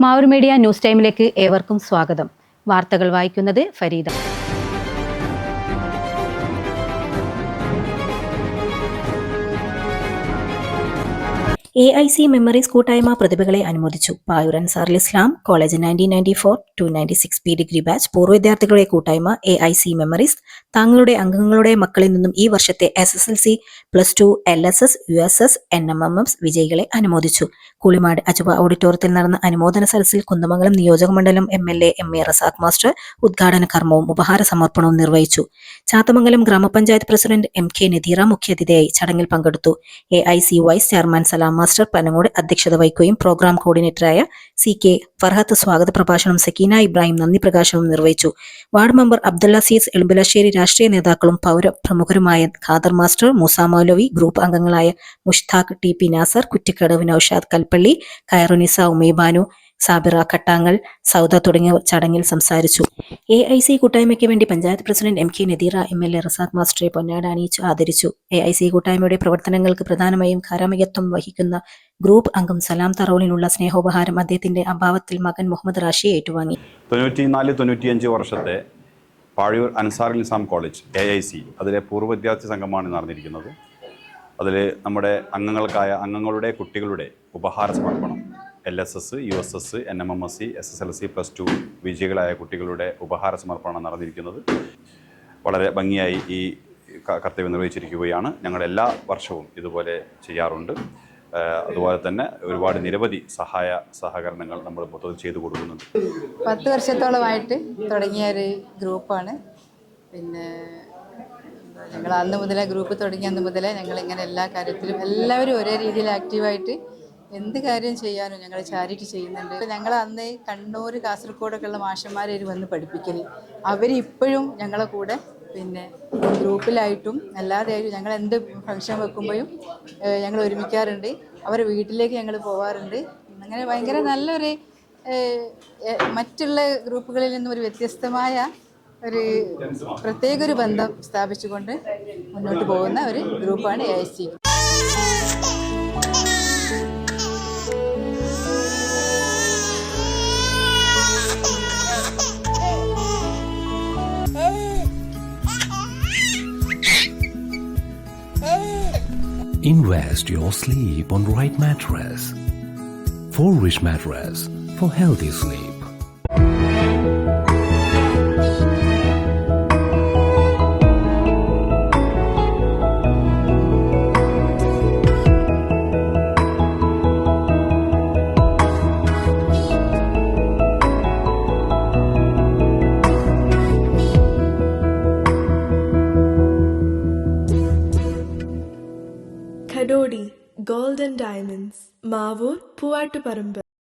Mavoor media news ടൈമിലേക്ക് ഏവർക്കും സ്വാഗതം. വാർത്തകൾ വായിക്കുന്നത് ഫരീദ. AIC മെമ്മറീസ് കൂട്ടായ്മ പ്രതിഭകളെ അനുമോദിച്ചു. പായൂർ അൻസാറുൽ ഇസ്ലാം കോളേജ് 1994-296 ഡിഗ്രി ബാച്ച് പൂർവ്വ വിദ്യാർത്ഥികളുടെ കൂട്ടായ്മ AIC മെമ്മറീസ് തങ്ങളുടെ അംഗങ്ങളുടെ മക്കളിൽ നിന്നും ഈ വർഷത്തെ SSLC, +2, LSS, USS, NMMS വിജയികളെ അനുമോദിച്ചു. കൂളിമാട് അജുബ ഓഡിറ്റോറിയത്തിൽ നടന്ന അനുമോദന സദസ്സിൽ കുന്ദമംഗലം നിയോജകമണ്ഡലം MLA MA റസാഖ് മാസ്റ്റർ ഉദ്ഘാടന കർമ്മവും ഉപഹാര സമർപ്പണവും നിർവഹിച്ചു. ചാത്തമംഗലം ഗ്രാമപഞ്ചായത്ത് പ്രസിഡന്റ് MK നദീറ മുഖ്യാതിഥിയായി ചടങ്ങിൽ പങ്കെടുത്തു. AIC വൈസ് ചെയർമാൻ സലാം മാസ്റ്റർ പനങ്ങോട് അധ്യക്ഷത വഹിക്കുകയും പ്രോഗ്രാം കോർഡിനേറ്ററായ CK ഫർഹത്ത് സ്വാഗത പ്രഭാഷണം, സക്കീന ഇബ്രാഹിം നന്ദി പ്രകാശനവും നിർവഹിച്ചു. വാർഡ് മെമ്പർ അബ്ദുള്ള സീസ് എളുമ്പലശ്ശേരി, രാഷ്ട്രീയ നേതാക്കളും പൗരപ്രമുഖരുമായ ഖാദർ മാസ്റ്റർ, മൂസ മൗലവി, ഗ്രൂപ്പ് അംഗങ്ങളായ മുഷ്താഖ് TP നാസർ, കുറ്റിക്കടവ് നൌഷാദ് കൽപ്പള്ളി, ഖൈറുനിസ ഉമൈബാനു, സാബിറ കട്ടാങ്ങൽ, സൗദ തുടങ്ങിയവർ ചടങ്ങിൽ സംസാരിച്ചു. AIC കൂട്ടായ്മയ്ക്ക് വേണ്ടി panchayat president MK Nadeera MLA Razak മാസ്റ്ററെ പൊന്നാട അണിയിച്ചു ആദരിച്ചു. AIC കൂട്ടായ്മയുടെ പ്രവർത്തനങ്ങൾക്ക് പ്രധാനമായും കാരമയത്വം വഹിക്കുന്ന ഗ്രൂപ്പ് അംഗം സലാം തറോളിനുള്ള സ്നേഹോപഹാരം അദ്ദേഹത്തിന്റെ അഭാവത്തിൽ മകൻ മുഹമ്മദ് റാഷി ഏറ്റുവാങ്ങി. 94-95 വർഷത്തെ പാഴൂർ അൻസാറുൽ ഇസ്ലാം കോളേജ് AIC അതിലെ പൂർവ്വ വിദ്യാർത്ഥി സംഘമാണ് നടന്നിരിക്കുന്നത്. അതിൽ നമ്മുടെ അംഗങ്ങളുടെ കുട്ടികളുടെ ഉപഹാര സമർപ്പണം, LSS, USS, NMMS, SSLC, +2 വിജയികളായ കുട്ടികളുടെ ഉപഹാര സമർപ്പണം നടന്നിരിക്കുന്നത്. വളരെ ഭംഗിയായി ഈ കർത്തവ്യം നിർവഹിച്ചിരിക്കുകയാണ്. ഞങ്ങൾ എല്ലാ വർഷവും ഇതുപോലെ ചെയ്യാറുണ്ട്. അതുപോലെ തന്നെ ഒരുപാട് നിരവധി സഹകരണങ്ങൾ നമ്മൾ മൊത്തത്തിൽ ചെയ്തു കൊടുക്കുന്നുണ്ട്. 10 വർഷത്തോളമായിട്ട് തുടങ്ങിയ ഒരു ഗ്രൂപ്പാണ്. പിന്നെ ഞങ്ങൾ അന്ന് മുതലേ ഗ്രൂപ്പ് തുടങ്ങിയ അന്ന് മുതലേ ഞങ്ങളിങ്ങനെ എല്ലാ കാര്യത്തിലും എല്ലാവരും ഒരേ രീതിയിൽ ആക്റ്റീവായിട്ട് എന്ത് കാര്യം ചെയ്യാനും ഞങ്ങൾ ചാരിറ്റി ചെയ്യുന്നുണ്ട്. ഞങ്ങൾ അന്ന് കണ്ണൂർ, കാസർഗോഡൊക്കെ ഉള്ള മാഷന്മാരെ വന്ന് പഠിപ്പിക്കല്, അവരിപ്പോഴും ഞങ്ങളെ കൂടെ പിന്നെ ഗ്രൂപ്പിലായിട്ടും അല്ലാതെയായിട്ടും ഞങ്ങൾ എന്ത് ഫംഗ്ഷൻ വെക്കുമ്പോഴും ഞങ്ങൾ ഒരുമിക്കാറുണ്ട്. അവരുടെ വീട്ടിലേക്ക് ഞങ്ങൾ പോവാറുണ്ട്. അങ്ങനെ ഭയങ്കര നല്ലൊരു മറ്റുള്ള ഗ്രൂപ്പുകളിൽ നിന്നും ഒരു വ്യത്യസ്തമായ ഒരു പ്രത്യേക ഒരു ബന്ധം സ്ഥാപിച്ചുകൊണ്ട് മുന്നോട്ട് പോകുന്ന ഒരു ഗ്രൂപ്പാണ് AIC. Invest your sleep on right mattress. Forwish mattress for healthy sleep. Kadodi Gold and Diamonds, Mavur, Puvattuparambு.